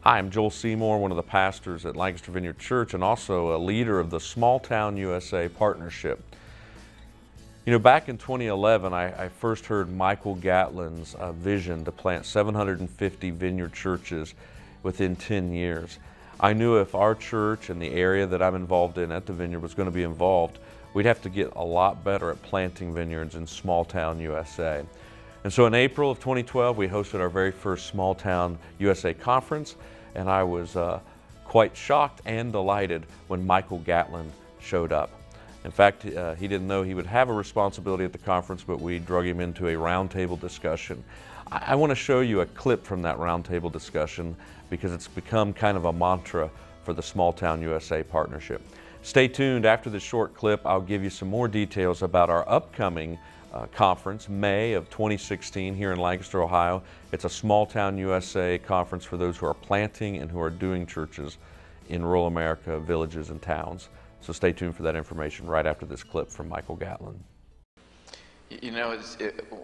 Hi, I'm Joel Seymour, one of the pastors at Lancaster Vineyard Church and also a leader of the Small Town USA Partnership. You know, back in 2011, I first heard Michael Gatlin's vision to plant 750 vineyard churches within 10 years. I knew if our church and the area that I'm involved in at the Vineyard was going to be involved, we'd have to get a lot better at planting vineyards in Small Town USA. And so in April of 2012, we hosted our very first Small Town USA conference, and I was quite shocked and delighted when Michael Gatlin showed up. In fact, he didn't know he would have a responsibility at the conference, but we drug him into a roundtable discussion. I want to show you a clip from that roundtable discussion because it's become kind of a mantra for the Small Town USA Partnership. Stay tuned. After this short clip, I'll give you some more details about our upcoming conference, May of 2016 here in Lancaster, Ohio. It's a Small Town USA conference for those who are planting and who are doing churches in rural America, villages and towns. So stay tuned for that information right after this clip from Michael Gatlin. You know,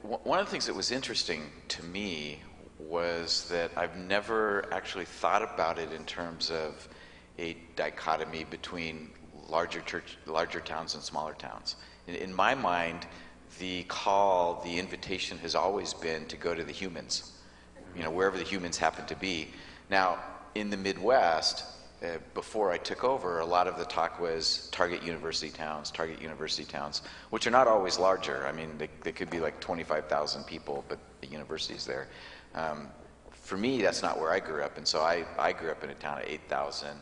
one of the things that was interesting to me was that I've never actually thought about it in terms of a dichotomy between larger towns and smaller towns. In my mind, the call, the invitation has always been to go to the humans, you know, wherever the humans happen to be. Now, in the Midwest, before I took over, a lot of the talk was target university towns, which are not always larger. I mean, they could be like 25,000 people, but the university's there. For me, that's not where I grew up, and so I grew up in a town of 8,000.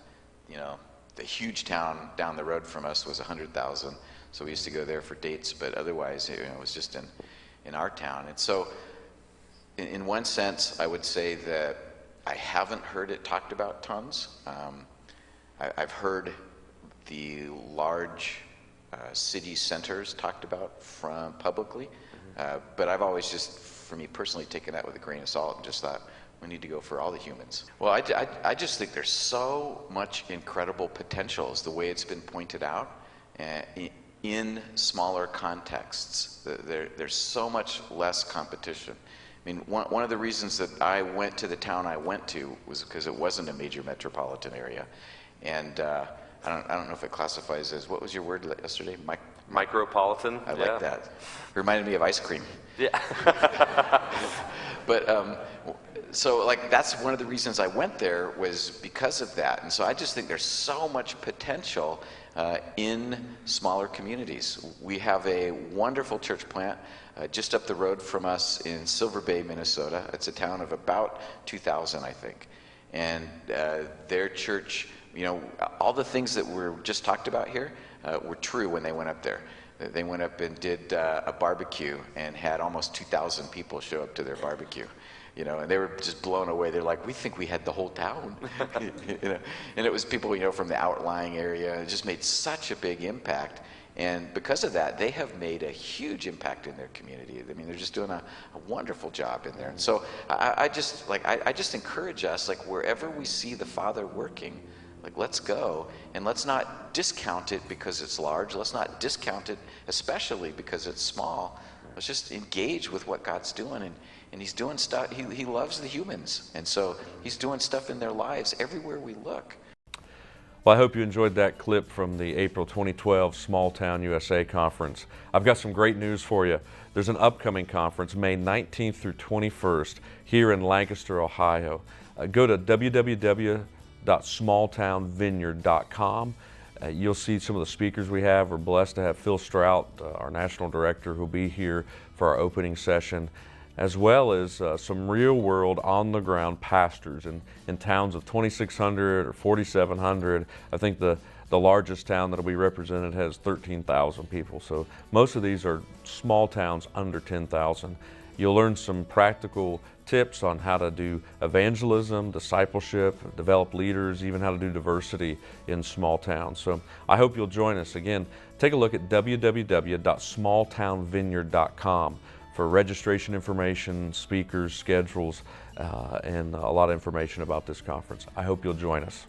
You know, the huge town down the road from us was 100,000, so we used to go there for dates, but otherwise, you know, it was just in our town. And so, in one sense, I would say that I haven't heard it talked about tons. I've heard the large city centers talked about from publicly, but I've always just, for me personally, taken that with a grain of salt and just thought, we need to go for all the humans. Well, I just think there's so much incredible potential, is the way it's been pointed out, in smaller contexts. There's so much less competition. I mean, one of the reasons that I went to the town I went to was because it wasn't a major metropolitan area. And I don't know if it classifies as, what was your word yesterday? Micropolitan. I like that. Reminded me of ice cream. Yeah. But so like that's one of the reasons I went there, was because of that. And so I just think there's so much potential in smaller communities. We have a wonderful church plant just up the road from us in Silver Bay, Minnesota. It's a town of about 2,000, I think. And their church, you know, all the things that were just talked about here were true when they went up there. They went up and did a barbecue and had almost 2,000 people show up to their barbecue. You know, and they were just blown away. They're like, we think we had the whole town. You know, and it was people, you know, from the outlying area. It just made such a big impact. And because of that, they have made a huge impact in their community. I mean, they're just doing a wonderful job in there. And so I just encourage us, like, wherever we see the Father working, like, let's go, and let's not discount it because it's large. Let's not discount it especially because it's small. Let's just engage with what God's doing, and he's doing stuff. He loves the humans, and so he's doing stuff in their lives everywhere we look. Well, I hope you enjoyed that clip from the April 2012 Small Town USA Conference. I've got some great news for you. There's an upcoming conference, May 19th through 21st, here in Lancaster, Ohio. Go to www.smalltownvineyard.com. You'll see some of the speakers we have. We're blessed to have Phil Strout, our national director, who'll be here for our opening session, as well as some real-world, on-the-ground pastors in towns of 2,600 or 4,700. I think the largest town that will be represented has 13,000 people. So most of these are small towns under 10,000. You'll learn some practical tips on how to do evangelism, discipleship, develop leaders, even how to do diversity in small towns. So I hope you'll join us. Again, take a look at www.smalltownvineyard.com for registration information, speakers, schedules, and a lot of information about this conference. I hope you'll join us.